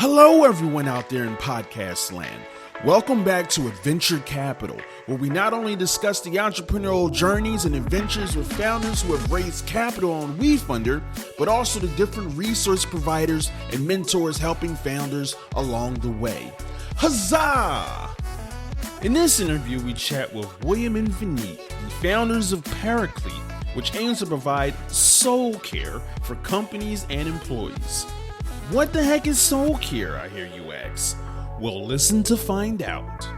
Hello, everyone out there in podcast land. Welcome back to Adventure Capital, where we not only discuss the entrepreneurial journeys and adventures with founders who have raised capital on Wefunder, but also the different resource providers and mentors helping founders along the way. Huzzah! In this interview, we chat with William and Vineet, the founders of Paraclete, which aims to provide Soulcare for companies and employees. What the heck is Soulcare, I hear you ask? Well, listen to find out.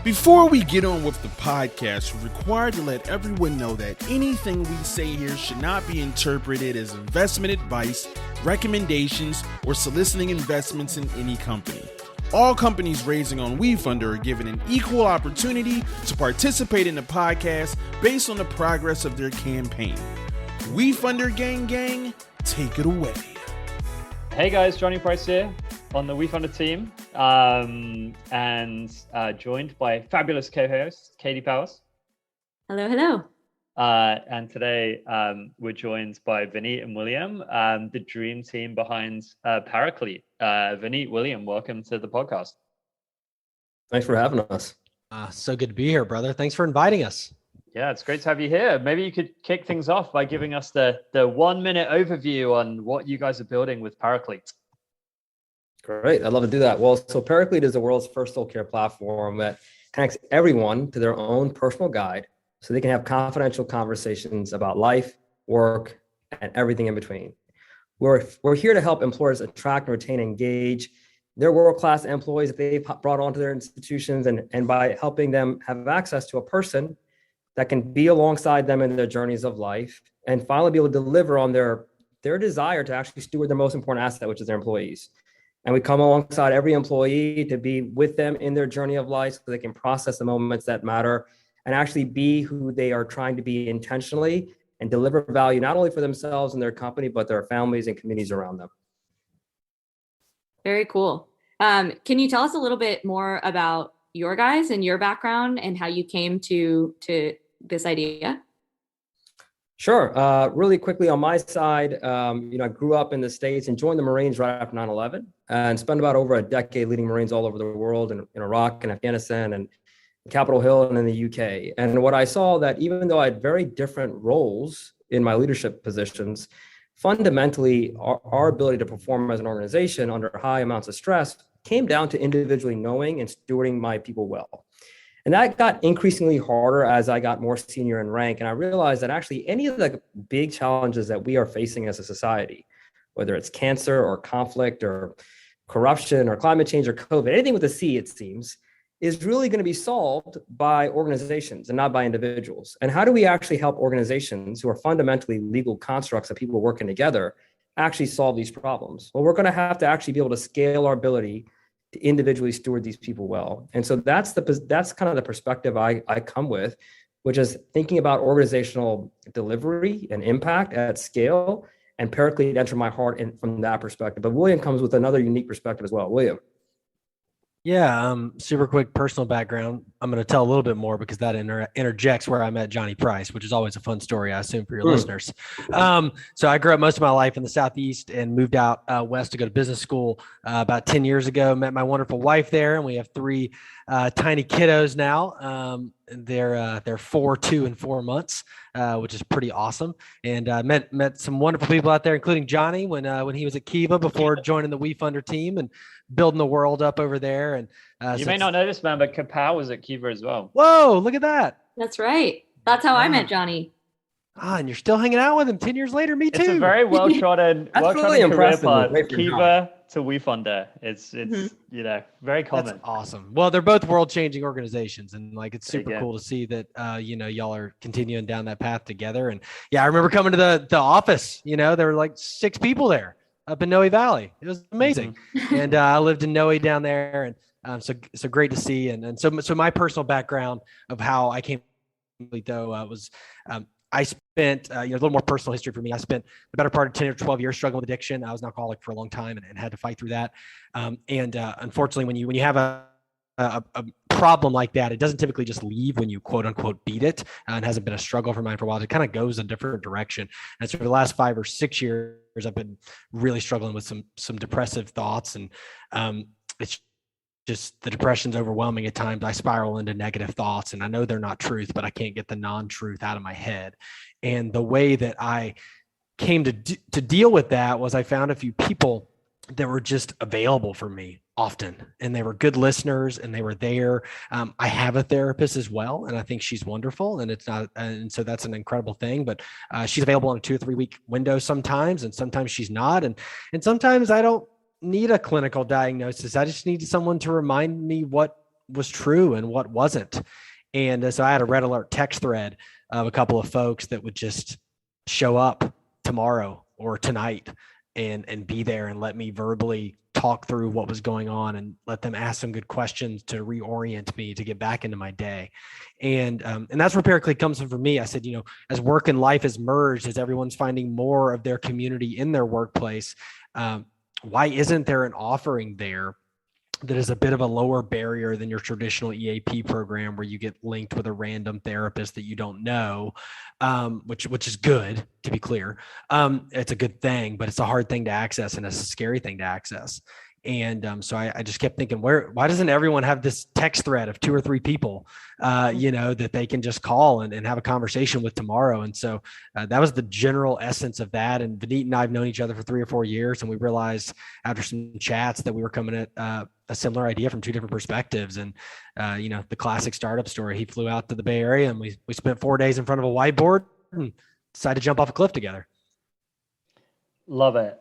Before we get on with the podcast, we're required to let everyone know that anything we say here should not be interpreted as investment advice, recommendations, or soliciting investments in any company. All companies raising on Wefunder are given an equal opportunity to participate in the podcast based on the progress of their campaign. Wefunder gang, take it away. Hey guys, Jonny Price here on the Wefunder team, and joined by fabulous co-host Katie Powers. Hello. And today we're joined by Vineet and William, the dream team behind Paraclete. Vineet, William, welcome to the podcast. Thanks for having us. So good to be here, brother. Thanks for inviting us. Yeah, it's great to have you here. Maybe you could kick things off by giving us the 1 minute overview on what you guys are building with Paraclete. Great. I'd love to do that. Well, so Paraclete is the world's first Soulcare platform that connects everyone to their own personal guide so they can have confidential conversations about life, work, and everything in between. We're here to help employers attract, retain, and engage their world-class employees that they've brought onto their institutions, and by helping them have access to a person that can be alongside them in their journeys of life and finally be able to deliver on their desire to actually steward their most important asset, which is their employees. And we come alongside every employee to be with them in their journey of life so they can process the moments that matter and actually be who they are trying to be intentionally and deliver value, not only for themselves and their company, but their families and communities around them. Very cool. Can you tell us a little bit more about your guys and your background and how you came to this idea? Sure. Really quickly on my side, I grew up in the States and joined the Marines right after 9/11 and spent about over a decade leading Marines all over the world in Iraq and Afghanistan and Capitol Hill and in the UK. And what I saw that even though I had very different roles in my leadership positions, fundamentally our ability to perform as an organization under high amounts of stress came down to individually knowing and stewarding my people well. And that got increasingly harder as I got more senior in rank. And I realized that actually any of the big challenges that we are facing as a society, whether it's cancer or conflict or corruption or climate change or COVID, anything with a C, it seems, is really going to be solved by organizations and not by individuals. And how do we actually help organizations who are fundamentally legal constructs of people working together actually solve these problems? Well, we're going to have to actually be able to scale our ability to individually steward these people well. And so that's kind of the perspective I come with, which is thinking about organizational delivery and impact at scale, and Paraclete entered my heart from that perspective. But William comes with another unique perspective as well. William. Yeah, super quick personal background. I'm going to tell a little bit more because that interjects where I met Jonny Price, which is always a fun story, I assume, for your listeners. So I grew up most of my life in the Southeast and moved out west to go to business school about 10 years ago. Met my wonderful wife there, and we have three tiny kiddos now. They're 4, 2, and 4 months, which is pretty awesome. And met some wonderful people out there, including Jonny when he was at Kiva before joining the Wefunder team and building the world up over there. And you may not know this, man, but Kapow was at Kiva as well. Whoa, look at that. That's right. That's how I met Jonny. And you're still hanging out with him 10 years later. Me too. It's a very well-trodden really career path. Great Kiva to Wefunder. It's very common. That's awesome. Well, they're both world-changing organizations, and it's super cool to see that y'all are continuing down that path together. And yeah, I remember coming to the office. There were 6 people there up in Noe Valley. It was amazing. And I lived in Noe down there, and so great to see. And so my personal background of how I came though was I spent a little more personal history for me. I spent the better part of 10 or 12 years struggling with addiction. I was an alcoholic for a long time and had to fight through that. And unfortunately, when you have a a problem like that, it doesn't typically just leave when you quote unquote beat it, and hasn't been a struggle for mine for a while. It kind of goes a different direction. And so for the last 5 or 6 years, I've been really struggling with some depressive thoughts, and it's just the depression's overwhelming at times. I spiral into negative thoughts, and I know they're not truth, but I can't get the non-truth out of my head. And the way that I came to deal with that was I found a few people that were just available for me often, and they were good listeners, and they were there. I have a therapist as well, and I think she's wonderful, and so that's an incredible thing. But she's available in a 2 or 3 week window sometimes, and sometimes she's not, and sometimes I don't need a clinical diagnosis. I just need someone to remind me what was true and what wasn't. And so I had a red alert text thread of a couple of folks that would just show up tomorrow or tonight and be there and let me verbally talk through what was going on, and let them ask some good questions to reorient me to get back into my day. And that's where Paraclete comes from for me. I said, as work and life has merged, as everyone's finding more of their community in their workplace, why isn't there an offering there that is a bit of a lower barrier than your traditional EAP program, where you get linked with a random therapist that you don't know, which is good, to be clear. It's a good thing, but it's a hard thing to access, and it's a scary thing to access. And so I just kept thinking, why doesn't everyone have this text thread of 2 or 3 people, that they can just call and have a conversation with tomorrow? And so that was the general essence of that. And Vineet and I have known each other for 3 or 4 years, and we realized after some chats that we were coming at a similar idea from 2 different perspectives. And the classic startup story. He flew out to the Bay Area, and we spent 4 days in front of a whiteboard and decided to jump off a cliff together. Love it.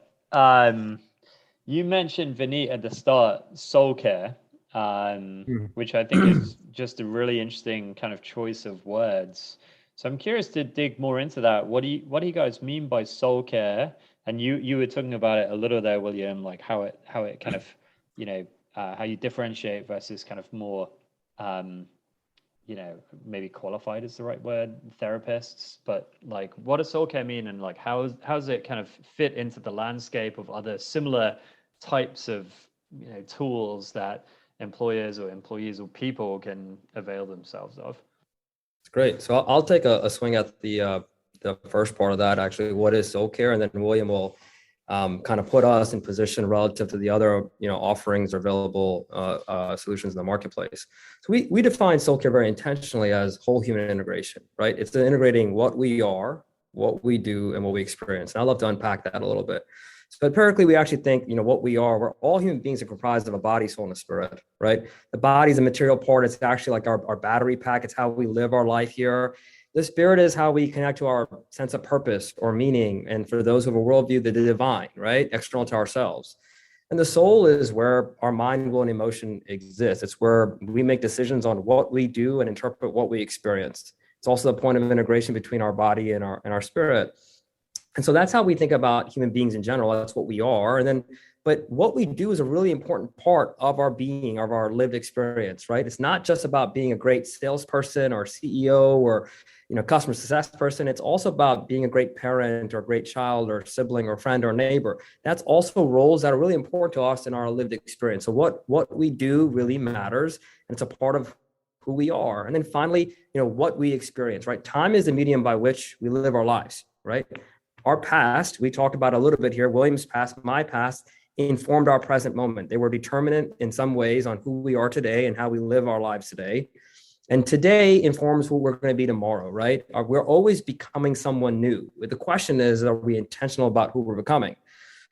You mentioned, Vineet, at the start, Soulcare, which I think is just a really interesting kind of choice of words. So I'm curious to dig more into that. What do you guys mean by Soulcare? And you were talking about it a little there, William, like how it kind of, how you differentiate versus kind of more, maybe qualified is the right word, therapists. But like, what does Soulcare mean, and like how's it kind of fit into the landscape of other similar types of tools that employers or employees or people can avail themselves of? It's great. So I'll take a swing at the first part of that. Actually, what is Soulcare, and then William will kind of put us in position relative to the other offerings or available solutions in the marketplace. So we define Soulcare very intentionally as whole human integration, right? It's integrating what we are, what we do, and what we experience. And I'd love to unpack that a little bit. So at Paraclete, we actually think, what we are, we're all human beings are comprised of a body, soul, and a spirit, right? The body is a material part. It's actually like our battery pack. It's how we live our life here. The spirit is how we connect to our sense of purpose or meaning. And for those who have a worldview, the divine, right? External to ourselves. And the soul is where our mind, will, and emotion exist. It's where we make decisions on what we do and interpret what we experience. It's also the point of integration between our body and our spirit. And so that's how we think about human beings in general. That's what we are. But what we do is a really important part of our being, of our lived experience, right? It's not just about being a great salesperson or CEO or, customer success person. It's also about being a great parent or a great child or sibling or friend or neighbor. That's also roles that are really important to us in our lived experience. So what we do really matters, and it's a part of who we are. And then finally, what we experience, right? Time is the medium by which we live our lives, right? Our past, we talked about a little bit here, William's past, my past, informed our present moment. They were determinant in some ways on who we are today and how we live our lives today. And today informs who we're going to be tomorrow, right? We're always becoming someone new. The question is, are we intentional about who we're becoming?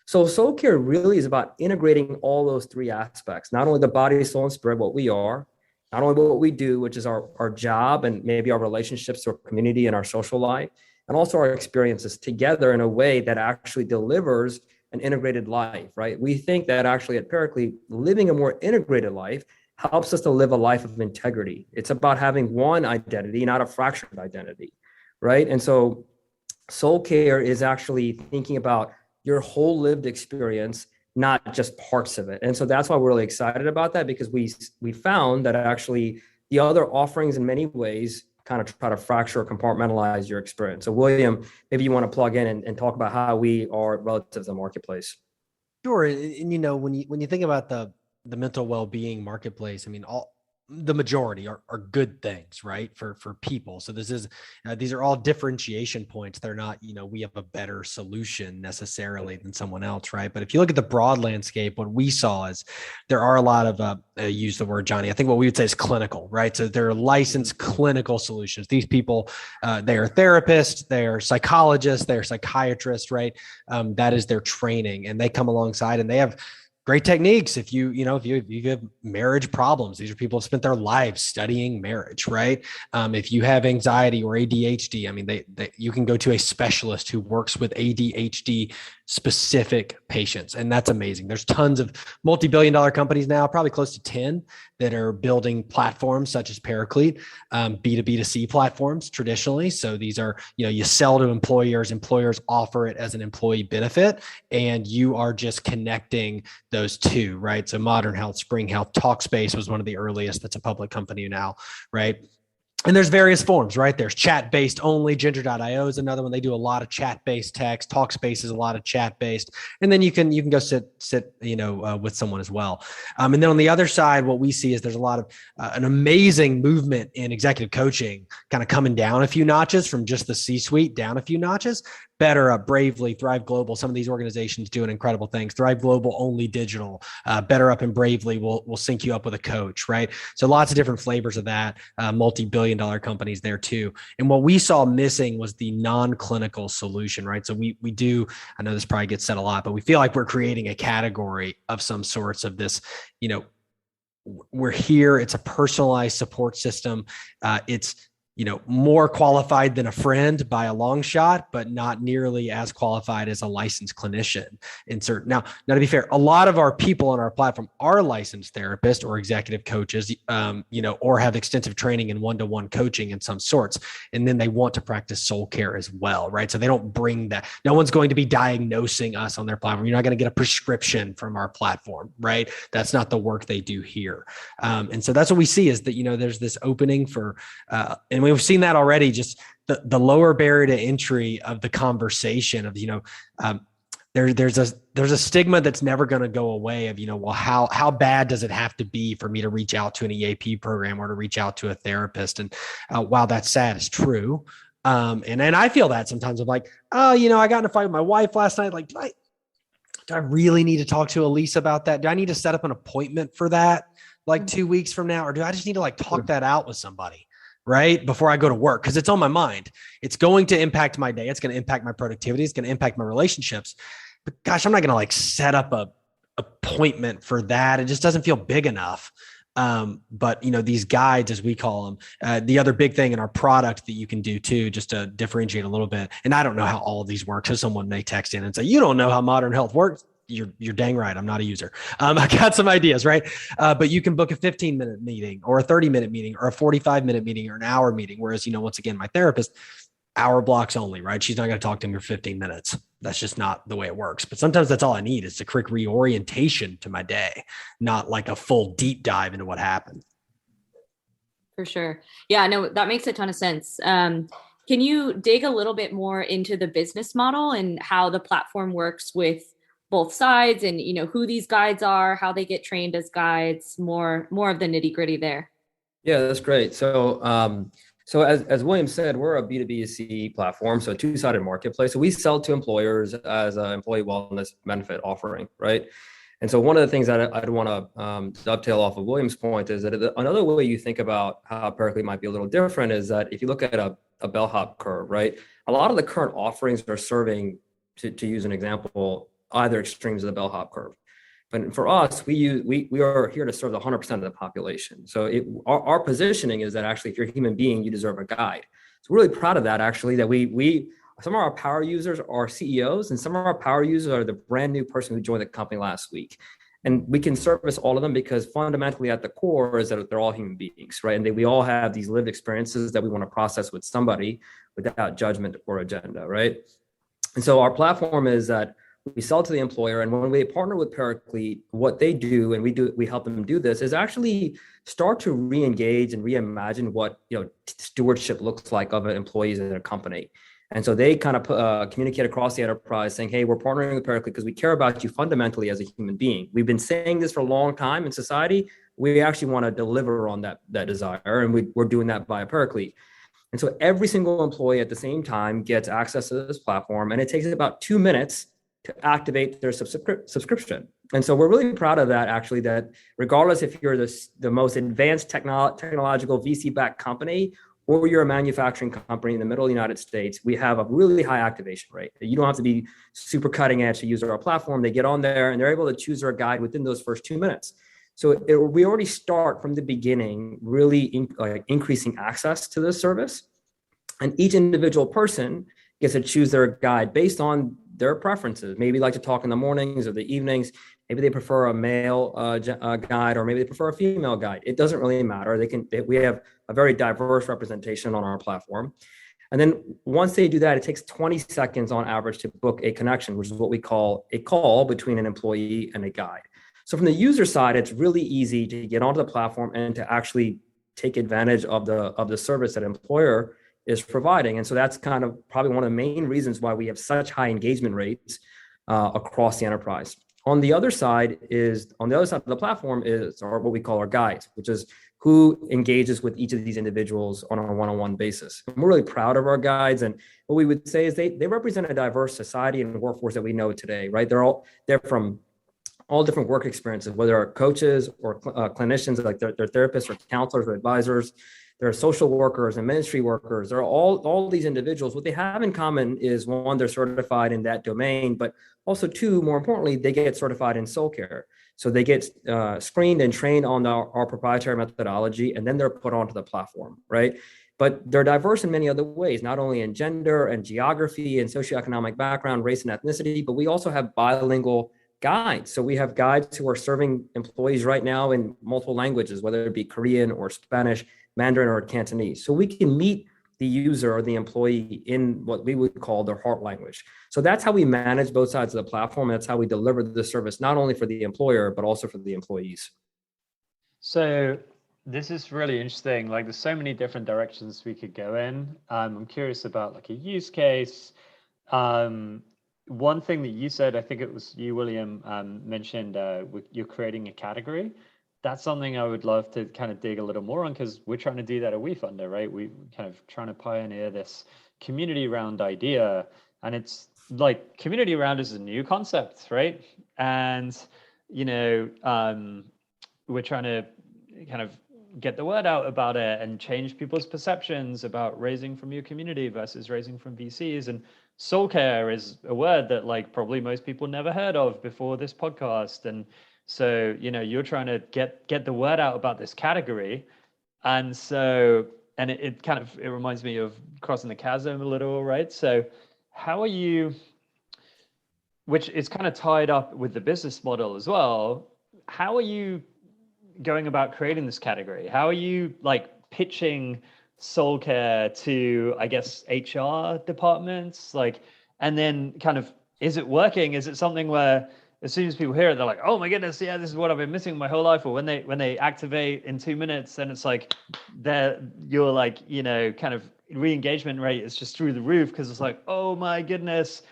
So Soulcare really is about integrating all those 3 aspects, not only the body, soul, and spirit, what we are, not only what we do, which is our job and maybe our relationships or community and our social life, and also our experiences together in a way that actually delivers an integrated life, right? We think that actually at Paraclete, living a more integrated life helps us to live a life of integrity. It's about having one identity, not a fractured identity, right? And so Soulcare is actually thinking about your whole lived experience, not just parts of it. And so that's why we're really excited about that, because we found that actually the other offerings in many ways kind of try to fracture or compartmentalize your experience. So William, maybe you want to plug in and talk about how we are relative to the marketplace. Sure. And when you think about the the mental well-being marketplace, I mean, the majority are good things, right? For people. So these are all differentiation points. They're not, we have a better solution necessarily than someone else, right? But if you look at the broad landscape, what we saw is there are a lot of, use the word, Jonny, I think what we would say is clinical, right? So they're licensed clinical solutions. These people, they are therapists, they're psychologists, they're psychiatrists, right? That is their training, and they come alongside and they have great techniques. If you have marriage problems, these are people who have spent their lives studying marriage, right? If you have anxiety or ADHD, I mean, you can go to a specialist who works with ADHD specific patients. And that's amazing. There's tons of multi-billion-dollar companies now, probably close to 10, that are building platforms such as Paraclete, B2B2C platforms traditionally. So these are, you sell to employers offer it as an employee benefit, and you are just connecting those two, right? So Modern Health, Spring Health, Talkspace was one of the earliest. That's a public company now, right? And there's various forms, right? There's chat-based only. Ginger.io is another one. They do a lot of chat-based text. Talkspace is a lot of chat-based. And then you can go sit, with someone as well. And then on the other side, what we see is there's a lot of an amazing movement in executive coaching, kind of coming down a few notches from just the C-suite down a few notches. Better Up, Bravely, Thrive Global. Some of these organizations doing incredible things. Thrive Global, only digital. Better Up and Bravely will sync you up with a coach, right? So lots of different flavors of that. Multi-billion-dollar companies there too. And what we saw missing was the non-clinical solution, right? So we do, I know this probably gets said a lot, but we feel like we're creating a category of some sorts of this, we're here. It's a personalized support system. It's more qualified than a friend by a long shot, but not nearly as qualified as a licensed clinician. Now, to be fair, a lot of our people on our platform are licensed therapists or executive coaches, or have extensive training in one-to-one coaching in some sorts. And then they want to practice Soulcare as well, right? So they don't bring that. No one's going to be diagnosing us on their platform. You're not going to get a prescription from our platform, right? That's not the work they do here. And so that's what we see is that, there's this opening for, and we've seen that already, just the lower barrier to entry of the conversation of, there's a stigma that's never going to go away of, well, how bad does it have to be for me to reach out to an EAP program or to reach out to a therapist? And while that's sad, it's true. And I feel that sometimes I'm like, oh, I got in a fight with my wife last night. Like, do I really need to talk to Elise about that? Do I need to set up an appointment for that like 2 weeks from now? Or do I just need to talk that out with somebody? Right before I go to work, because it's on my mind. It's going to impact my day. It's going to impact my productivity. It's going to impact my relationships. But gosh, I'm not going to set up a appointment for that. It just doesn't feel big enough. But these guides, as we call them, the other big thing in our product that you can do too, just to differentiate a little bit. And I don't know how all of these work. So someone may text in and say, you don't know how Modern Health works. You're dang right. I'm not a user. I got some ideas, right? But you can book a 15-minute meeting or a 30-minute meeting or a 45-minute meeting or an hour meeting. Whereas, once again, my therapist, hour blocks only, right? She's not going to talk to me for 15 minutes. That's just not the way it works. But sometimes that's all I need is a quick reorientation to my day, not like a full deep dive into what happened. For sure. Yeah, no, that makes a ton of sense. Can you dig a little bit more into the business model and how the platform works with both sides and, who these guides are, how they get trained as guides, more of the nitty gritty there? Yeah, that's great. So as William said, we're a B2B2C platform, so a two-sided marketplace. So we sell to employers as an employee wellness benefit offering, right? And so one of the things that I'd want to dovetail off of William's point is that another way you think about how Paraclete might be a little different is that if you look at a bellhop curve, right? A lot of the current offerings are serving, to use an example, either extremes of the bellhop curve. But for us, we are here to serve the 100% of the population. So our positioning is that actually, if you're a human being, you deserve a guide. So we're really proud of that, actually, that we some of our power users are CEOs, and some of our power users are the brand new person who joined the company last week. And we can service all of them because fundamentally at the core is that they're all human beings, right? And we all have these lived experiences that we want to process with somebody without judgment or agenda, right? And so our platform is that we sell to the employer, and when we partner with Paraclete, what they do, and we help them do this, is actually start to re-engage and reimagine what stewardship looks like of an employees in a company. And so they kind of communicate across the enterprise saying, hey, we're partnering with Paraclete because we care about you fundamentally as a human being. We've been saying this for a long time in society. We actually want to deliver on that desire. And we're doing that via Paraclete. And so every single employee at the same time gets access to this platform. And it takes about 2 minutes to activate their subscription. And so we're really proud of that, actually, that regardless if you're the most advanced technological VC-backed company or you're a manufacturing company in the middle of the United States, we have a really high activation rate. You don't have to be super cutting edge to use our platform. They get on there and they're able to choose their guide within those first 2 minutes. So we already start from the beginning, really increasing access to this service. And each individual person gets to choose their guide based on their preferences. Maybe like to talk in the mornings or the evenings. Maybe they prefer a male guide, or maybe they prefer a female guide. It doesn't really matter. We have a very diverse representation on our platform. And then once they do that, it takes 20 seconds on average to book a connection, which is what we call a call between an employee and a guide. So from the user side, it's really easy to get onto the platform and to actually take advantage of the service that employer is providing. And so that's kind of probably one of the main reasons why we have such high engagement rates across the enterprise. On the other side of the platform is what we call our guides, which is who engages with each of these individuals on a one-on-one basis. And we're really proud of our guides. And what we would say is they represent a diverse society and workforce that we know today, right? They're from all different work experiences, whether they're coaches or clinicians, like they're therapists or counselors or advisors. There are social workers and ministry workers. There are all these individuals. What they have in common is, one, they're certified in that domain, but also two, more importantly, they get certified in Soulcare. So they get screened and trained on our proprietary methodology, and then they're put onto the platform, right? But they're diverse in many other ways, not only in gender and geography and socioeconomic background, race and ethnicity, but we also have bilingual guides. So we have guides who are serving employees right now in multiple languages, whether it be Korean or Spanish, Mandarin or Cantonese. So we can meet the user or the employee in what we would call their heart language. So that's how we manage both sides of the platform. That's how we deliver the service, not only for the employer, but also for the employees. So this is really interesting. Like, there's so many different directions we could go in. I'm curious about like a use case. One thing that you said, I think it was you, William, mentioned you're creating a category. That's something I would love to kind of dig a little more on, because we're trying to do that at Wefunder, right? We're kind of trying to pioneer this community round idea. And it's like, community round is a new concept, right? And, we're trying to kind of get the word out about it and change people's perceptions about raising from your community versus raising from VCs. And Soulcare is a word that like probably most people never heard of before this podcast. And so, you're trying to get the word out about this category. And so, and it reminds me of crossing the chasm a little, right? So how are you, which is kind of tied up with the business model as well, how are you going about creating this category? How are you like pitching Soulcare to, I guess, HR departments? Like, and then kind of, is it working? Is it something where as soon as people hear it, they're like, oh my goodness, yeah, this is what I've been missing my whole life? Or when they activate in 2 minutes, then it's like you're like, kind of re-engagement rate is just through the roof, because it's like, oh my goodness,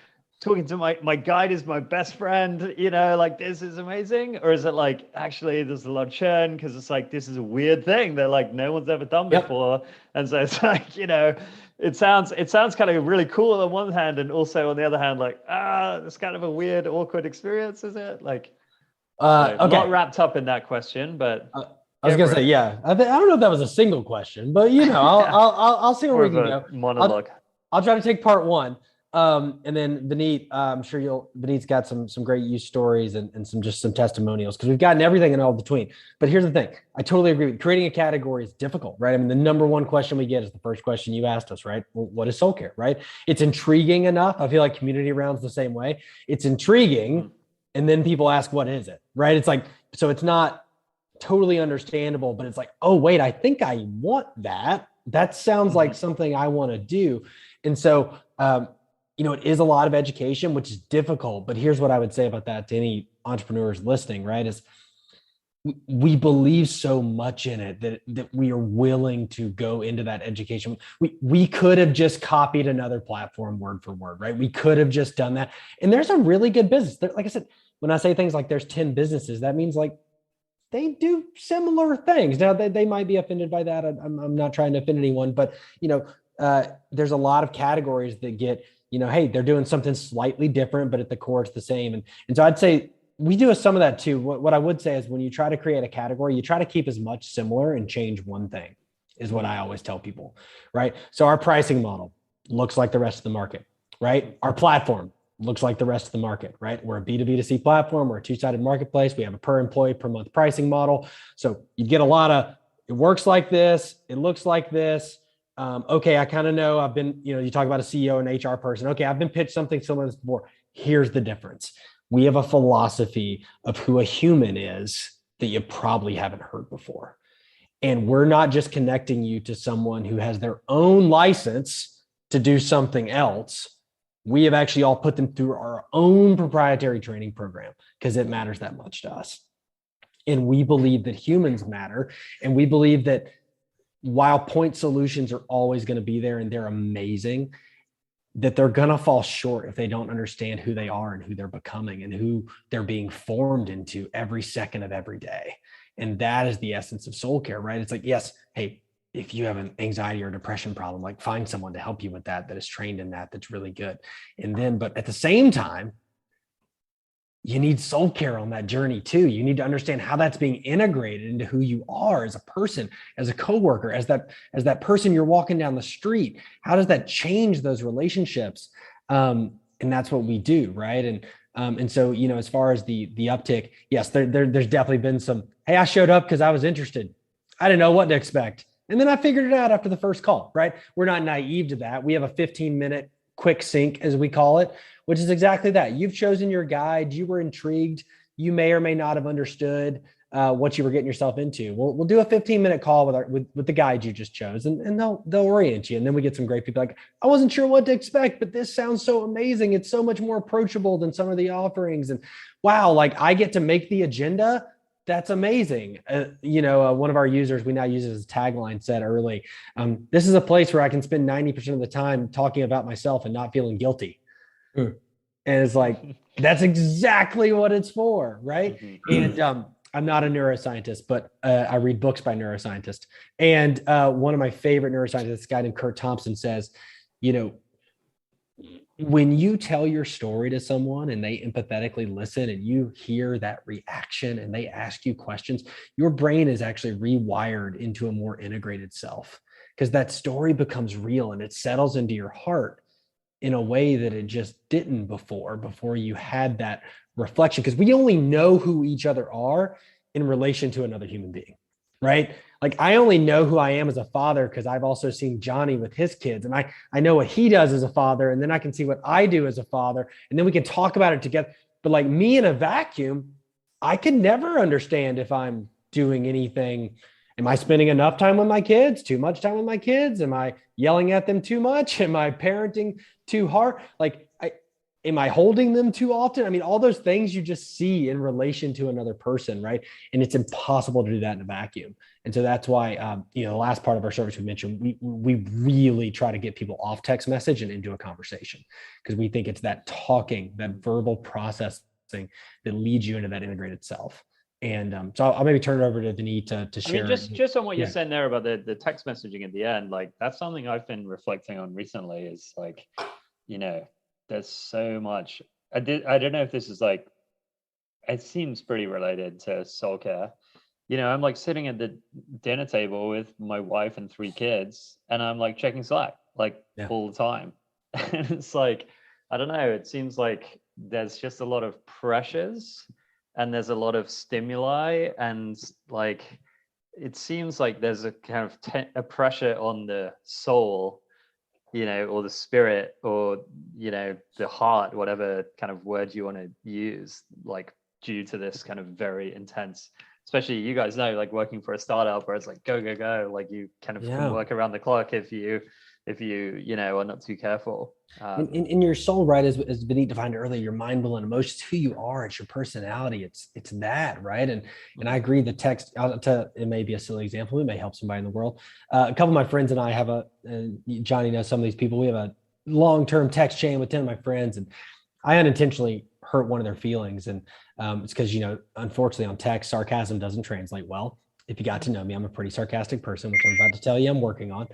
talking to my guide is my best friend, like this is amazing? Or is it like, actually there's a lot of churn because it's like, this is a weird thing that like no one's ever done before. And so it's like, it sounds kind of really cool on one hand, and also on the other hand, like, it's kind of a weird, awkward experience, is it? Like, okay. Not wrapped up in that question, but I was gonna say, yeah. I don't know if that was a single question, but I'll see where we can go. Monologue. I'll try to take part one. And then Vineet, I'm sure Vineet's got some great use stories and some testimonials, because we've gotten everything in all between. But here's the thing. I totally agree with you. Creating a category is difficult, right? I mean, the number one question we get is the first question you asked us, right? Well, what is Soulcare, right? It's intriguing enough. I feel like community rounds the same way. It's intriguing. And then people ask, what is it, right? It's like, so it's not totally understandable, but it's like, oh, wait, I think I want that. That sounds like something I want to do. And so, it is a lot of education, which is difficult, but here's what I would say about that to any entrepreneurs listening, right? Is we believe so much in it that we are willing to go into that education. We could have just copied another platform word for word, right? We could have just done that. And there's a really good business. Like I said, when I say things like there's 10 businesses, that means like they do similar things. Now they might be offended by that. I'm not trying to offend anyone, but there's a lot of categories that get, hey, they're doing something slightly different, but at the core it's the same. And so I'd say we do some of that too. What I would say is when you try to create a category, you try to keep as much similar and change one thing is what I always tell people, right? So our pricing model looks like the rest of the market, right? Our platform looks like the rest of the market, right? We're a B2B2C platform. We're a two-sided marketplace. We have a per employee per month pricing model. So you get a lot of, it works like this. It looks like this. Okay, I kind of know I've been, you talk about a CEO and HR person. Okay, I've been pitched something similar to this before. Here's the difference. We have a philosophy of who a human is that you probably haven't heard before. And we're not just connecting you to someone who has their own license to do something else. We have actually all put them through our own proprietary training program because it matters that much to us. And we believe that humans matter. And we believe that while point solutions are always going to be there and they're amazing, that they're going to fall short if they don't understand who they are and who they're becoming and who they're being formed into every second of every day. And that is the essence of Soulcare, right? It's like, yes, hey, if you have an anxiety or depression problem, like find someone to help you with that is trained in that's really good. And then, but at the same time, you need Soulcare on that journey too. You need to understand how that's being integrated into who you are as a person, as a coworker, as that person you're walking down the street. How does that change those relationships? And that's what we do, right? And so, as far as the uptick, yes, there's definitely been some, hey, I showed up because I was interested. I didn't know what to expect. And then I figured it out after the first call, right? We're not naive to that. We have a 15-minute quick sync, as we call it, which is exactly that. You've chosen your guide. You were intrigued. You may or may not have understood what you were getting yourself into. We'll do a 15-minute call with the guide you just chose, and they'll orient you. And then we get some great people like, I wasn't sure what to expect, but this sounds so amazing. It's so much more approachable than some of the offerings. And wow, like I get to make the agenda. That's amazing. One of our users, we now use it as a tagline, said early, this is a place where I can spend 90% of the time talking about myself and not feeling guilty. And it's like, that's exactly what it's for, right? And I'm not a neuroscientist, but I read books by neuroscientists. And one of my favorite neuroscientists, a guy named Kurt Thompson, says, when you tell your story to someone and they empathetically listen and you hear that reaction and they ask you questions, your brain is actually rewired into a more integrated self because that story becomes real and it settles into your heart in a way that it just didn't before you had that reflection. Because we only know who each other are in relation to another human being, right? Like I only know who I am as a father because I've also seen Jonny with his kids and I know what he does as a father, and then I can see what I do as a father, and then we can talk about it together. But like me in a vacuum, I can never understand if I'm doing anything. Am I spending enough time with my kids? Too much time with my kids? Am I yelling at them too much? Am I parenting too hard? Am I holding them too often? I mean, all those things you just see in relation to another person, right? And it's impossible to do that in a vacuum. And so that's why, the last part of our service we mentioned, we really try to get people off text message and into a conversation because we think it's that talking, that verbal processing that leads you into that integrated self. And so I'll maybe turn it over to Vineet to share. I mean, just on what you're saying there about the text messaging at the end, like that's something I've been reflecting on recently is like, there's so much. I don't know if this is like, it seems pretty related to Soulcare. I'm like sitting at the dinner table with my wife and 3 kids, and I'm like checking Slack all the time. And it's like, I don't know, it seems like there's just a lot of pressures and there's a lot of stimuli, and like it seems like there's a kind of a pressure on the soul, or the spirit, or the heart, whatever kind of word you want to use, like due to this kind of very intense, especially you guys know, like working for a startup where it's like go, like you kind of can work around the clock if you if you know, are not too careful. In your soul, right, as Vineet defined earlier, your mind, will, and emotions, who you are, it's your personality, it's that, right? And I agree. The text, it may be a silly example, it may help somebody in the world. A couple of my friends and I have Jonny knows some of these people. We have a long-term text chain with 10 of my friends, and I unintentionally hurt one of their feelings, and it's because, you know, unfortunately on text, sarcasm doesn't translate well. If you got to know me, I'm a pretty sarcastic person, which I'm about to tell you I'm working on.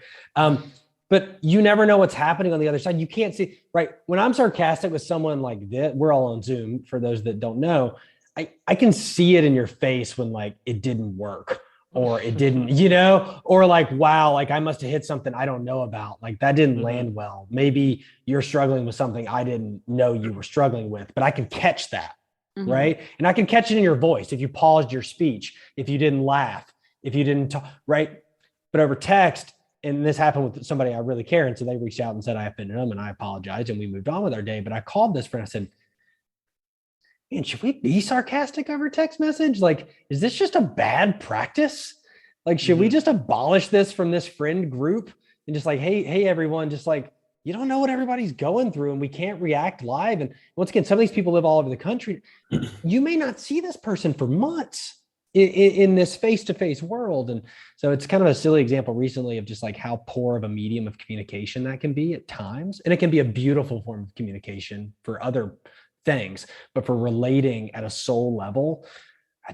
But you never know what's happening on the other side. You can't see, right? When I'm sarcastic with someone like this, we're all on Zoom for those that don't know, I can see it in your face when like it didn't work, or it didn't, you know, or like, wow, like I must have hit something I don't know about. Like that didn't land well. Maybe you're struggling with something I didn't know you were struggling with, but I can catch that. Right. And I can catch it in your voice. If you paused your speech, if you didn't laugh, if you didn't talk, right. But over text, and this happened with somebody I really care. And so they reached out and said, I offended them, and I apologized, and we moved on with our day. But I called this friend. I said, man, should we be sarcastic over text message? Like, is this just a bad practice? Like, should we just abolish this from this friend group and just like, hey, everyone, just like, you don't know what everybody's going through, and we can't react live. And once again, some of these people live all over the country. You may not see this person for months in this face-to-face world. And so it's kind of a silly example recently of just like how poor of a medium of communication that can be at times. And it can be a beautiful form of communication for other things, but for relating at a soul level, I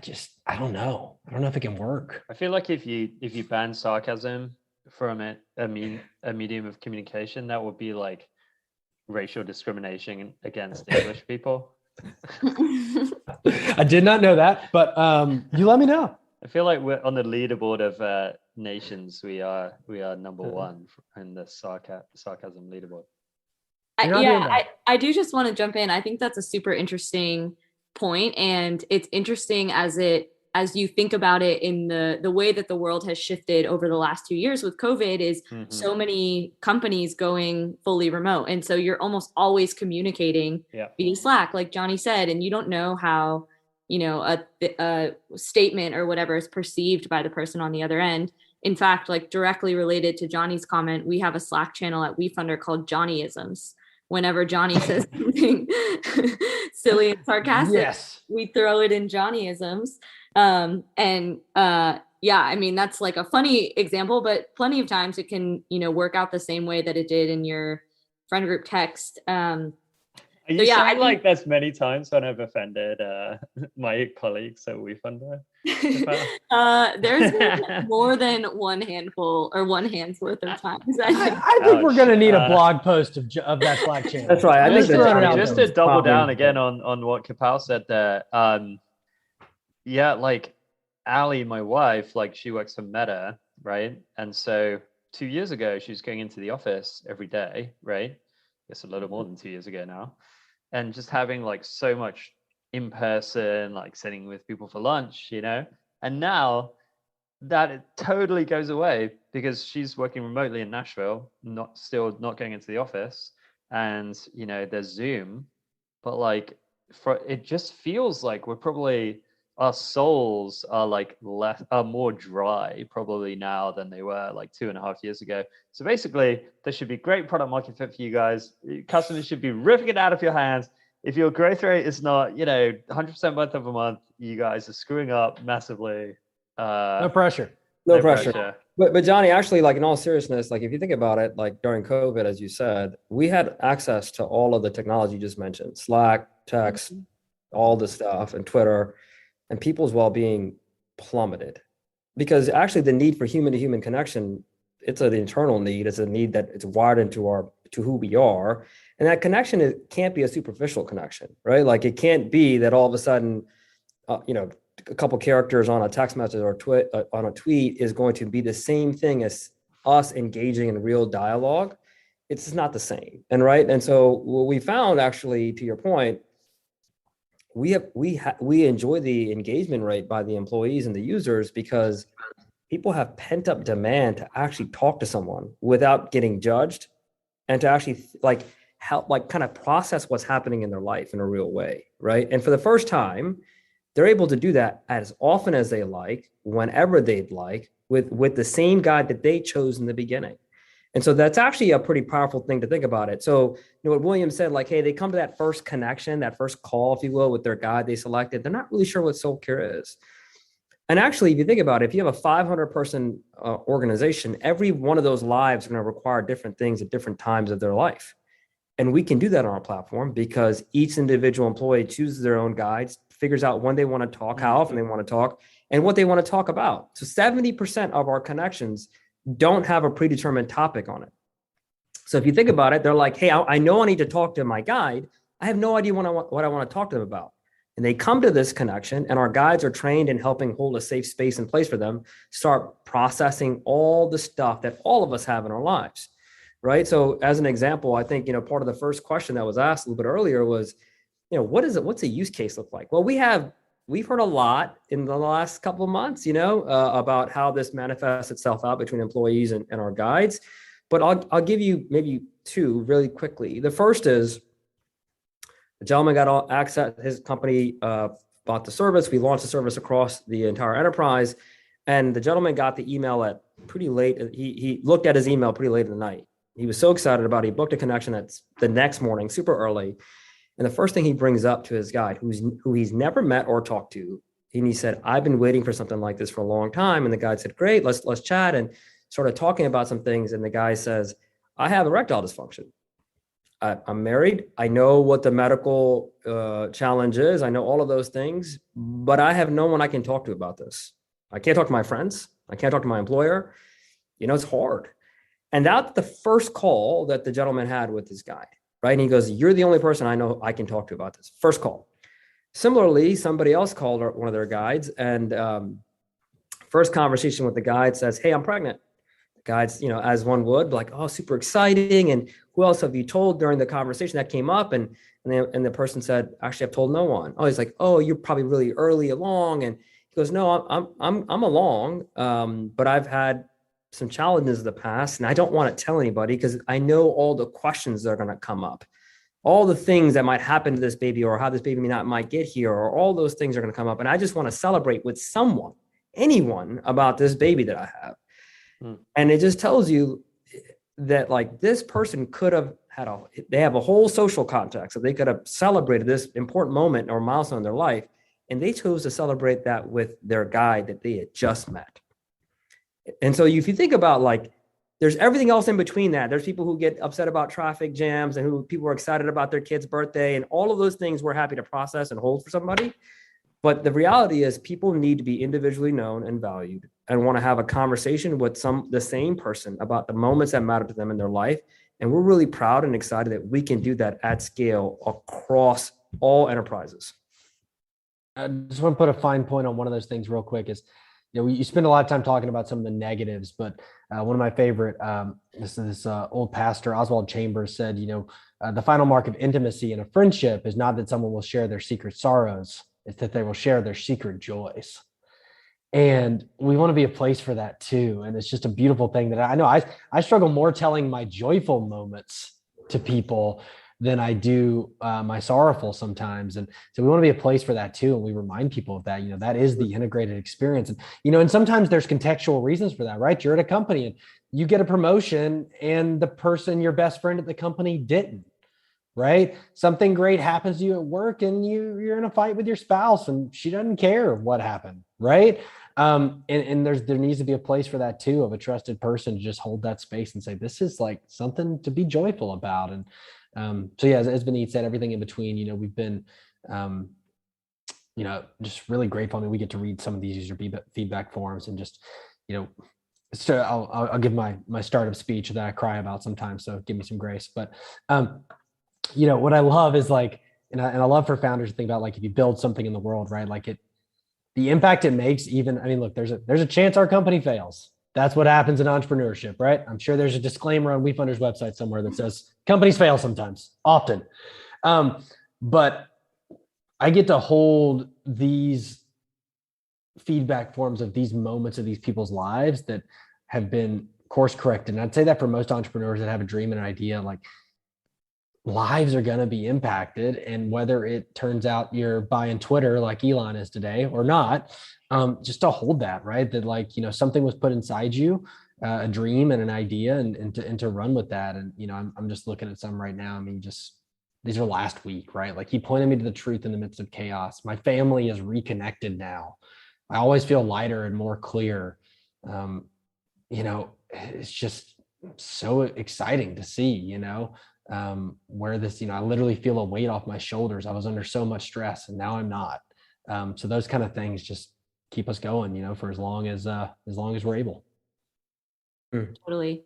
don't know. I don't know if it can work. I feel like if you ban sarcasm from a medium of communication, that would be like racial discrimination against English people. I did not know that, but you let me know. I feel like we're on the leaderboard of nations. We are number one in the sarcasm leaderboard. I do just want to jump in. I think that's a super interesting point, and it's interesting as you think about it in the way that the world has shifted over the last 2 years with COVID is so many companies going fully remote. And so you're almost always communicating via Slack, like Jonny said, and you don't know how, you know, a statement or whatever is perceived by the person on the other end. In fact, like directly related to Jonny's comment, we have a Slack channel at Wefunder called Jonnyisms. Whenever Jonny says something silly and sarcastic, we throw it in Jonnyisms. I mean, that's like a funny example, but plenty of times it can, you know, work out the same way that it did in your friend group text. You sound like there's many times when I've offended my colleagues at Wefunder. There's been more than one handful or one hand's worth of times. I think we're going to need a blog post of that Slack channel. That's right. Just to double down again on what Kapal said there. Like Ali, my wife, like she works for Meta, right? And so 2 years ago, she was going into the office every day, right? I guess a little more than 2 years ago now. And just having like so much in person, like sitting with people for lunch, you know? And now that it totally goes away because she's working remotely in Nashville, not going into the office. And, you know, there's Zoom, but like it just feels like we're probably, our souls are like are more dry probably now than they were like 2.5 years ago. So basically there should be great product market fit for you guys. Customers should be ripping it out of your hands. If your growth rate is not, you know, 100% month over month, you guys are screwing up massively. No pressure. No pressure. But Jonny, actually, like in all seriousness, like if you think about it, like during COVID, as you said, we had access to all of the technology you just mentioned, Slack, text, all the stuff, and Twitter. And people's well-being plummeted because actually the need for human-to-human connection, it's an internal need. It's a need that it's wired into who we are. And that connection can't be a superficial connection, right? Like it can't be that all of a sudden, you know, a couple characters on a text message or on a tweet is going to be the same thing as us engaging in real dialogue. It's not the same. And right. And so what we found actually, to your point, we enjoy the engagement rate by the employees and the users because people have pent up demand to actually talk to someone without getting judged and to actually like help, like kind of process what's happening in their life in a real way, right? And for the first time, they're able to do that as often as they like, whenever they'd like, with the same guide that they chose in the beginning. And so that's actually a pretty powerful thing to think about it. So, what William said, like, hey, they come to that first connection, that first call, if you will, with their guide they selected. They're not really sure what Soulcare is. And actually, if you think about it, if you have a 500 person organization, every one of those lives are going to require different things at different times of their life. And we can do that on our platform because each individual employee chooses their own guides, figures out when they want to talk, how often they want to talk, and what they want to talk about. So 70% of our connections don't have a predetermined topic on it. So if you think about it, they're like, hey, I know I need to talk to my guide. I have no idea what I want to talk to them about. And they come to this connection, and our guides are trained in helping hold a safe space in place for them, start processing all the stuff that all of us have in our lives, right? So as an example, I think, part of the first question that was asked a little bit earlier was, what's a use case look like? Well, we've heard a lot in the last couple of months, about how this manifests itself out between employees and our guides. But I'll give you maybe two really quickly. The first is the gentleman got all access. His company bought the service. We launched the service across the entire enterprise, and the gentleman got the email at pretty late. He looked at his email pretty late in the night. He was so excited about it. He booked a connection that's the next morning, super early. And the first thing he brings up to his guide, who he's never met or talked to, and he said, "I've been waiting for something like this for a long time." And the guide said, "Great, let's chat," and started talking about some things. And the guy says, "I have erectile dysfunction. I'm married. I know what the medical challenge is. I know all of those things, but I have no one I can talk to about this. I can't talk to my friends. I can't talk to my employer. It's hard." And that's the first call that the gentleman had with his guide, right? And he goes, "You're the only person I know I can talk to about this." First call. Similarly, somebody else called one of their guides, and first conversation with the guide says, "Hey, I'm pregnant." Guides, as one would, like, "Oh, super exciting. And who else have you told?" During the conversation that came up, and the person said, "Actually, I've told no one." Oh, he's like, "Oh, you're probably really early along." And he goes, "No, I'm along, but I've had some challenges in the past, and I don't want to tell anybody because I know all the questions that are going to come up, all the things that might happen to this baby, or how this baby might get here, or all those things are going to come up, and I just want to celebrate with someone, anyone, about this baby that I have." And it just tells you that, like, this person could have they have a whole social context, so they could have celebrated this important moment or milestone in their life, and they chose to celebrate that with their guide that they had just met. And so if you think about, like, there's everything else in between that. There's people who get upset about traffic jams, and who people are excited about their kid's birthday, and all of those things we're happy to process and hold for somebody. But the reality is, people need to be individually known and valued, and want to have a conversation with the same person about the moments that matter to them in their life. And we're really proud and excited that we can do that at scale across all enterprises. I just want to put a fine point on one of those things real quick is, you spend a lot of time talking about some of the negatives, but one of my favorite, this old pastor, Oswald Chambers, said, the final mark of intimacy in a friendship is not that someone will share their secret sorrows, it's that they will share their secret joys. And we want to be a place for that too. And it's just a beautiful thing that I know I struggle more telling my joyful moments to people than I do my sorrowful sometimes. And so we want to be a place for that too. And we remind people of that, that is the integrated experience. And, and sometimes there's contextual reasons for that, right? You're at a company and you get a promotion and the person, your best friend at the company, didn't, right? Something great happens to you at work and you're in a fight with your spouse and she doesn't care what happened, right? And there needs to be a place for that too, of a trusted person to just hold that space and say, this is like something to be joyful about. And so yeah, as Vineet said, everything in between, we've been, just really grateful. I mean, we get to read some of these user feedback forums and just, so I'll give my startup speech that I cry about sometimes. So give me some grace. But, what I love is like, and I love for founders to think about, like, if you build something in the world, right? Like the impact it makes, look, there's a chance our company fails. That's what happens in entrepreneurship, right? I'm sure there's a disclaimer on Wefunder's website somewhere that says companies fail sometimes, often. But I get to hold these feedback forms of these moments of these people's lives that have been course corrected. And I'd say that for most entrepreneurs that have a dream and an idea, like, lives are going to be impacted. And whether it turns out you're buying Twitter like Elon is today or not, just to hold that, right? That, like, something was put inside you a dream and an idea and to run with that. And, you know, I'm just looking at some right now. I mean, just these are last week, right? Like he pointed me to the truth in the midst of chaos. My family is reconnected now. I always feel lighter and more clear. You know, it's just so exciting to see, you know, where this, you know, I literally feel a weight off my shoulders. I was under so much stress and now I'm not. So those kind of things just keep us going, you know, for as long as we're able. Totally.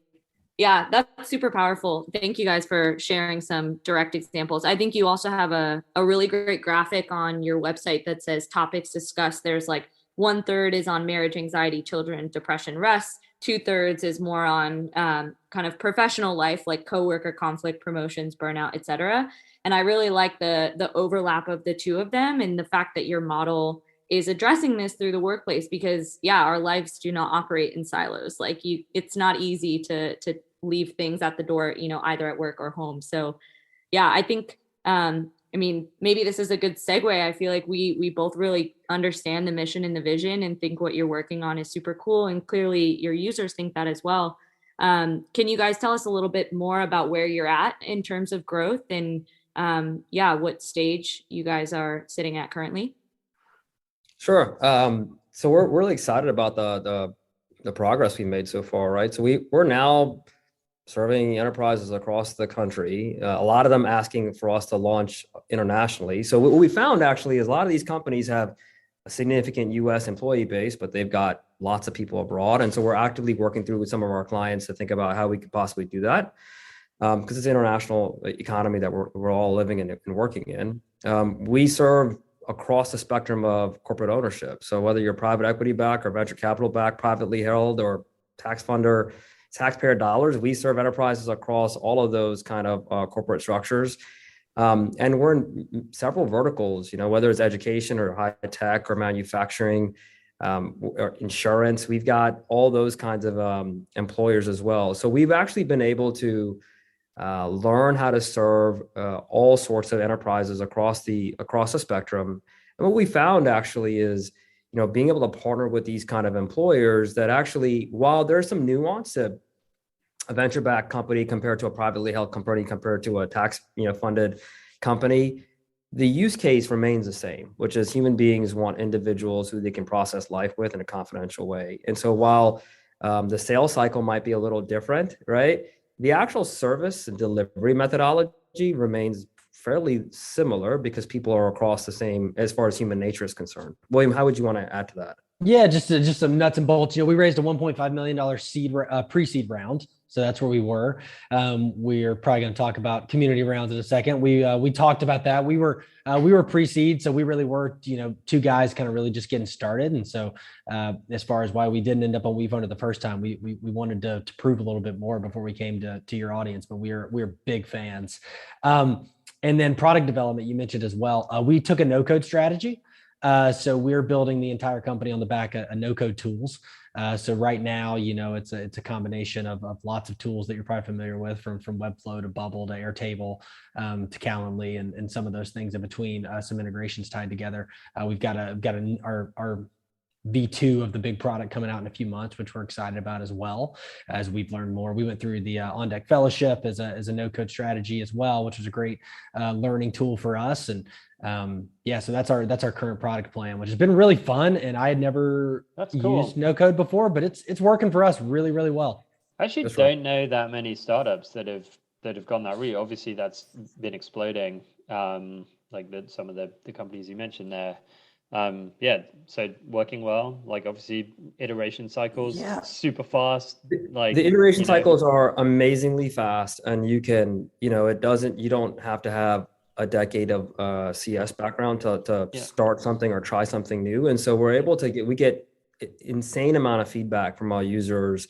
Yeah, that's super powerful. Thank you guys for sharing some direct examples. I think you also have a really great graphic on your website that says topics discussed. There's like 1/3 is on marriage, anxiety, children, depression, rest. 2/3 is more on kind of professional life, like coworker conflict, promotions, burnout, etc. And I really like the overlap of the two of them and the fact that your model is addressing this through the workplace, because yeah, our lives do not operate in silos. Like it's not easy to leave things at the door, you know, either at work or home. So yeah, I think I mean, maybe this is a good segue. I feel like we both really understand the mission and the vision and think what you're working on is super cool. And clearly your users think that as well. Can you guys tell us a little bit more about where you're at in terms of growth and yeah, what stage you guys are sitting at currently? Sure. So we're really excited about the progress we made so far, right? So we're now serving enterprises across the country, a lot of them asking for us to launch internationally. So what we found actually is a lot of these companies have a significant US employee base, but they've got lots of people abroad. And so we're actively working through with some of our clients to think about how we could possibly do that. Because it's an international economy that we're all living in and working in. We serve across the spectrum of corporate ownership. So whether you're private equity backed or venture capital backed, privately held, or tax funder, taxpayer dollars, we serve enterprises across all of those kind of corporate structures. And we're in several verticals, you know, whether it's education or high tech or manufacturing, or insurance, we've got all those kinds of employers as well. So we've actually been able to learn how to serve all sorts of enterprises across the spectrum. And what we found actually is, you know, being able to partner with these kind of employers that actually, while there's some nuance to a venture-backed company compared to a privately held company compared to a tax, you know, funded company, the use case remains the same, which is human beings want individuals who they can process life with in a confidential way. And so while the sales cycle might be a little different, right? The actual service and delivery methodology remains fairly similar because people are across the same as far as human nature is concerned. William, how would you want to add to that? Yeah, just some nuts and bolts. You know, we raised a $1.5 million pre-seed round. So that's where we were. We're probably going to talk about community rounds in a second. We talked about that. We were pre-seed, so we really were, you know, two guys kind of really just getting started. And so as far as why we didn't end up on Wefunder the first time, we wanted to prove a little bit more before we came to your audience. But we're big fans. And then product development, you mentioned as well. We took a no-code strategy. So we're building the entire company on the back of no-code tools. So right now, you know, it's a combination of lots of tools that you're probably familiar with, from Webflow to Bubble to Airtable to Calendly and some of those things in between. Some integrations tied together. We've got our V2 of the big product coming out in a few months, which we're excited about as well, as we've learned more. We went through the On Deck Fellowship as a no-code strategy as well, which was a great learning tool for us. And yeah, so that's our current product plan, which has been really fun. And I had never used no-code before, but it's working for us really, really well. I actually don't know that many startups that have gone that route. Obviously, that's been exploding. Like some of the companies you mentioned there. Yeah, so working well, like obviously iteration cycles, super fast. Like the iteration cycles are amazingly fast, and you can, you know, you don't have to have a decade of CS background to start something or try something new. And so we're able to get insane amount of feedback from our users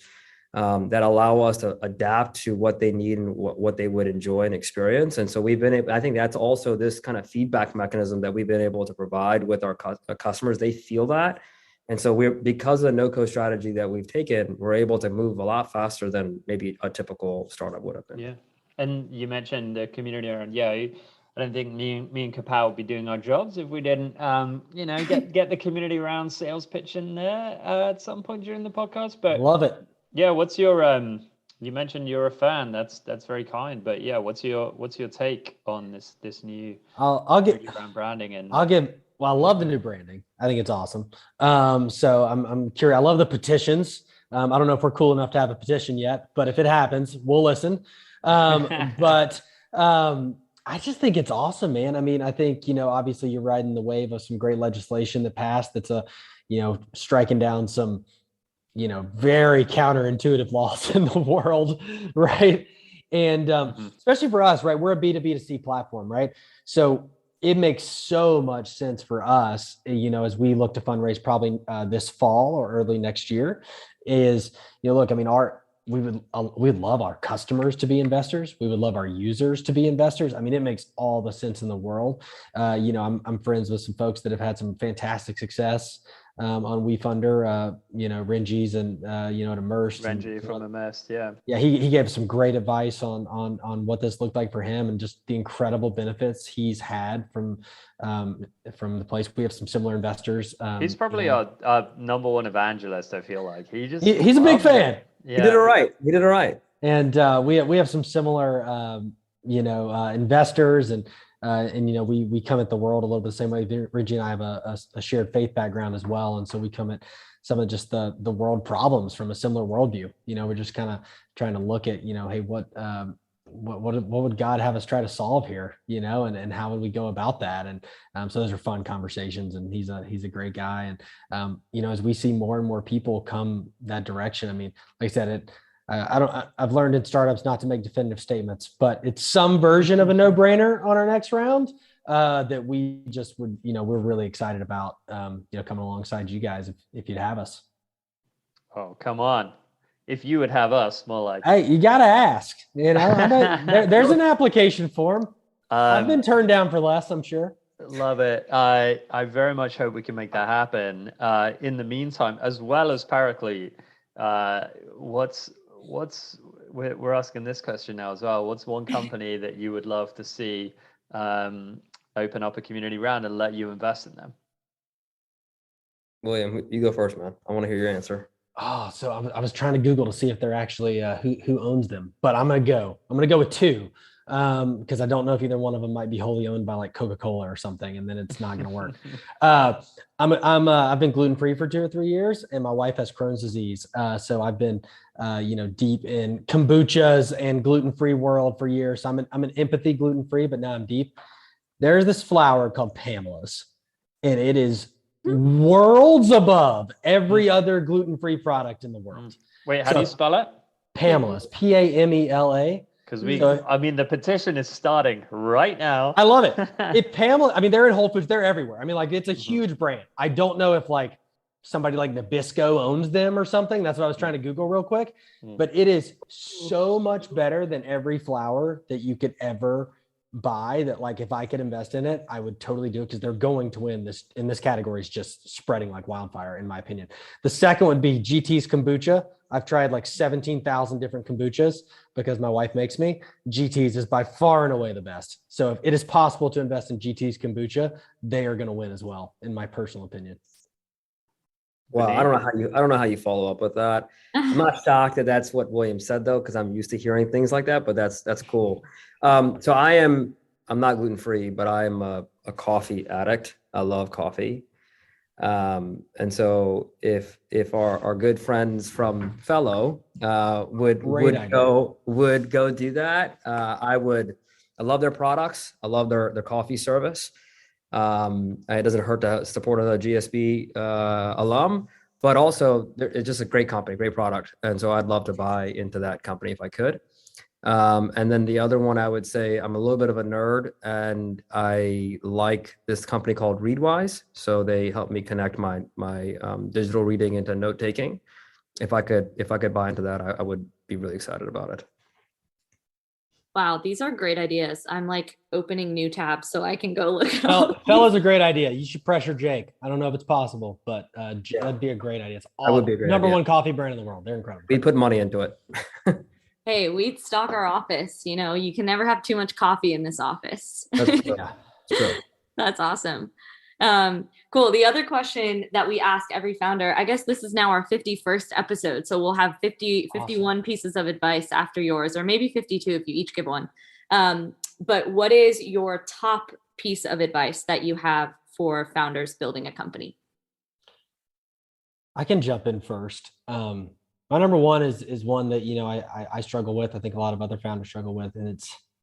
that allow us to adapt to what they need and what they would enjoy and experience. And so I think that's also this kind of feedback mechanism that we've been able to provide with our customers. They feel that. And so because of the no-code strategy that we've taken, we're able to move a lot faster than maybe a typical startup would have been. Yeah. And you mentioned the community around, I don't think me and Kapow would be doing our jobs if we didn't, get the community around sales pitch in there at some point during the podcast. But love it. Yeah, what's your you mentioned you're a fan. That's very kind. But yeah, what's your take on this new I'll get branding and well, I love the new branding. I think it's awesome. So I'm curious. I love the petitions. I don't know if we're cool enough to have a petition yet, but if it happens, we'll listen. But I just think it's awesome, man. I mean, I think, obviously you're riding the wave of some great legislation that passed that's striking down some, very counterintuitive laws in the world, right? And especially for us, right? We're a B2B2C platform, right? So it makes so much sense for us, as we look to fundraise probably this fall or early next year is, look, I mean, we'd love our customers to be investors. We would love our users to be investors. I mean, it makes all the sense in the world. I'm friends with some folks that have had some fantastic success on Wefunder, Renji's and, at Immersed. Renji from Immersed, yeah. Yeah, he gave some great advice on what this looked like for him and just the incredible benefits he's had from the place. We have some similar investors. He's probably our number one evangelist, I feel like. He's a big fan. Yeah. He did it right. And we have some similar investors and we come at the world a little bit the same way. Renji and I have a shared faith background as well. And so we come at some of just the world problems from a similar worldview. We're just kind of trying to look at, hey, what would God have us try to solve here, and how would we go about that? And so those are fun conversations, and he's a great guy. And, as we see more and more people come that direction, I mean, like I said, I've learned in startups not to make definitive statements, but it's some version of a no-brainer on our next round that we just would, we're really excited about, coming alongside you guys if you'd have us. Oh, come on. If you would have us, more like. Hey, you got to ask, there's an application form. I've been turned down for less, I'm sure. Love it. I very much hope we can make that happen. In the meantime, as well as Paraclete, we're asking this question now as well. What's one company that you would love to see open up a community round and let you invest in them? William, you go first, man. I want to hear your answer. Oh, so I was trying to Google to see if they're actually who owns them, but I'm gonna go with two because I don't know if either one of them might be wholly owned by like Coca-Cola or something, and then it's not gonna work. I've been gluten-free for 2 or 3 years, and my wife has Crohn's disease, so I've been deep in kombuchas and gluten-free world for years. So I'm an empathy gluten-free, but now I'm deep. There's this flour called Pamela's, and it is worlds above every other gluten-free product in the world. Wait, how do you spell it? Pamela's, Pamela. Because the petition is starting right now. I love it. They're in Whole Foods, they're everywhere. I mean, like, it's a huge brand. I don't know if like somebody like Nabisco owns them or something. That's what I was trying to Google real quick. But it is so much better than every flour that you could ever buy, that like if I could invest in it, I would totally do it, because they're going to win this in this category. Is just spreading like wildfire, in my opinion. The second would be GT's kombucha. I've tried like 17,000 different kombuchas because my wife makes me. GT's is by far and away the best. So if it is possible to invest in GT's kombucha, they are going to win as well, in my personal opinion. Well, I don't know how you follow up with that. I'm not shocked that that's what William said though, because I'm used to hearing things like that. But that's cool. So I'm not gluten free, but I'm a coffee addict. I love coffee, and so if our good friends from Fellow would go do that, I would. I love their products. I love their coffee service. It doesn't hurt to support a GSB alum, but also it's just a great company, great product. And so I'd love to buy into that company if I could. And then the other one, I would say I'm a little bit of a nerd, and I like this company called Readwise. So they help me connect my digital reading into note taking. If I could buy into that, I would be really excited about it. Wow, these are great ideas. I'm like opening new tabs so I can go look at Fella's a great idea. You should pressure Jake. I don't know if it's possible, but that'd be a great idea. It's that would be a great number idea. one coffee brand in the world. They're incredible. We put money into it. Hey, we'd stock our office. You can never have too much coffee in this office. That's true. Yeah. It's true. That's awesome. Cool. The other question that we ask every founder, I guess this is now our 51st episode. So we'll have 51 pieces of advice after yours, or maybe 52 if you each give one. But what is your top piece of advice that you have for founders building a company? I can jump in first. My number one is one that, I struggle with. I think a lot of other founders struggle with, and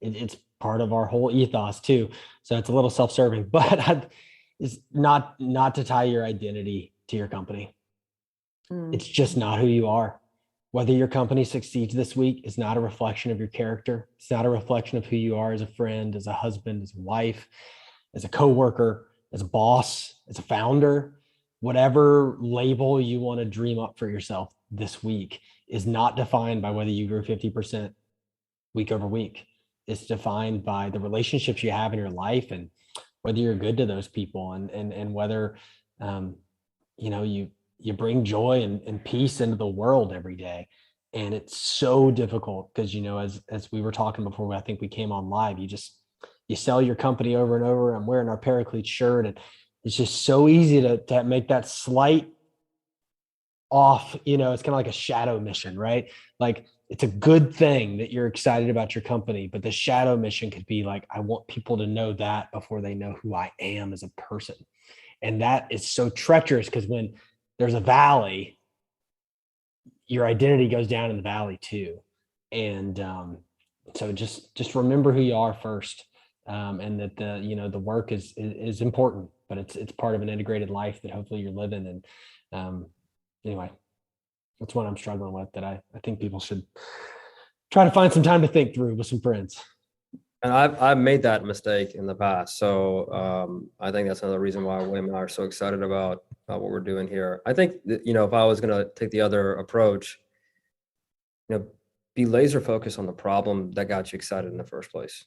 it's part of our whole ethos too. So it's a little self-serving, but is not to tie your identity to your company. It's just not who you are. Whether your company succeeds this week is not a reflection of your character. It's not a reflection of who you are as a friend, as a husband, as a wife, as a coworker, as a boss, as a founder. Whatever label you want to dream up for yourself this week is not defined by whether you grew 50% week over week. It's defined by the relationships you have in your life and whether you're good to those people and whether, you bring joy and peace into the world every day. And it's so difficult because, as we were talking before, I think we came on live, you sell your company over and over. I'm wearing our Paraclete shirt, and it's just so easy to make that slight off, it's kind of like a shadow mission, right? Like, it's a good thing that you're excited about your company, but the shadow mission could be like, I want people to know that before they know who I am as a person. And that is so treacherous because when there's a valley, your identity goes down in the valley too. And so just remember who you are first, and that the work is important, but it's part of an integrated life that hopefully you're living. And anyway, that's what I'm struggling with, that I think people should try to find some time to think through with some friends. And I've made that mistake in the past. So I think that's another reason why William and I are so excited about what we're doing here. I think that, if I was going to take the other approach, be laser focused on the problem that got you excited in the first place.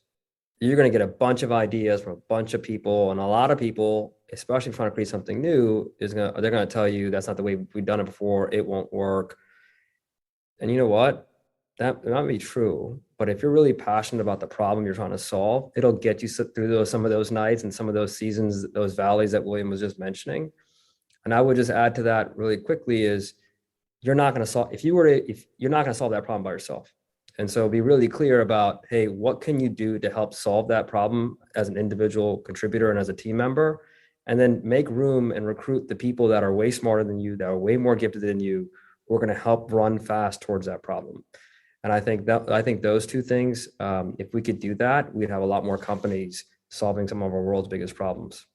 You're going to get a bunch of ideas from a bunch of people, and a lot of people, especially trying to create something new, they're going to tell you that's not the way we've done it before. It won't work. And you know what? That might be true, but if you're really passionate about the problem you're trying to solve, it'll get you through some of those nights and some of those seasons, those valleys that William was just mentioning. And I would just add to that really quickly is you're not going to solve that problem by yourself. And so be really clear about, hey, what can you do to help solve that problem as an individual contributor and as a team member? And then make room and recruit the people that are way smarter than you, that are way more gifted than you, who are going to help run fast towards that problem. And I think those two things, if we could do that, we'd have a lot more companies solving some of our world's biggest problems.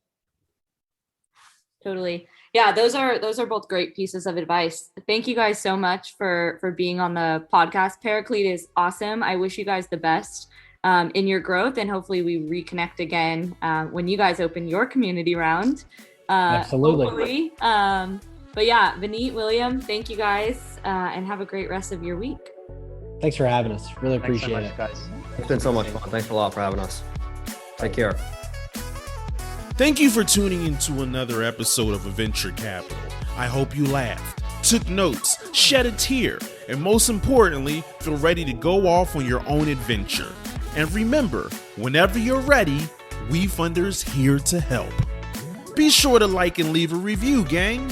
Totally. Yeah, those are both great pieces of advice. Thank you guys so much for being on the podcast. Paraclete is awesome. I wish you guys the best in your growth, and hopefully we reconnect again when you guys open your community round. Absolutely. But yeah, Vineet, William, thank you guys, and have a great rest of your week. Thanks for having us. Really appreciate so much, it, guys. It's been so much fun. Thanks a lot for having us. Take care. Thank you for tuning into another episode of Adventure Capital. I hope you laughed, took notes, shed a tear, and most importantly, feel ready to go off on your own adventure. And remember, whenever you're ready, Wefunder's here to help. Be sure to like and leave a review, gang.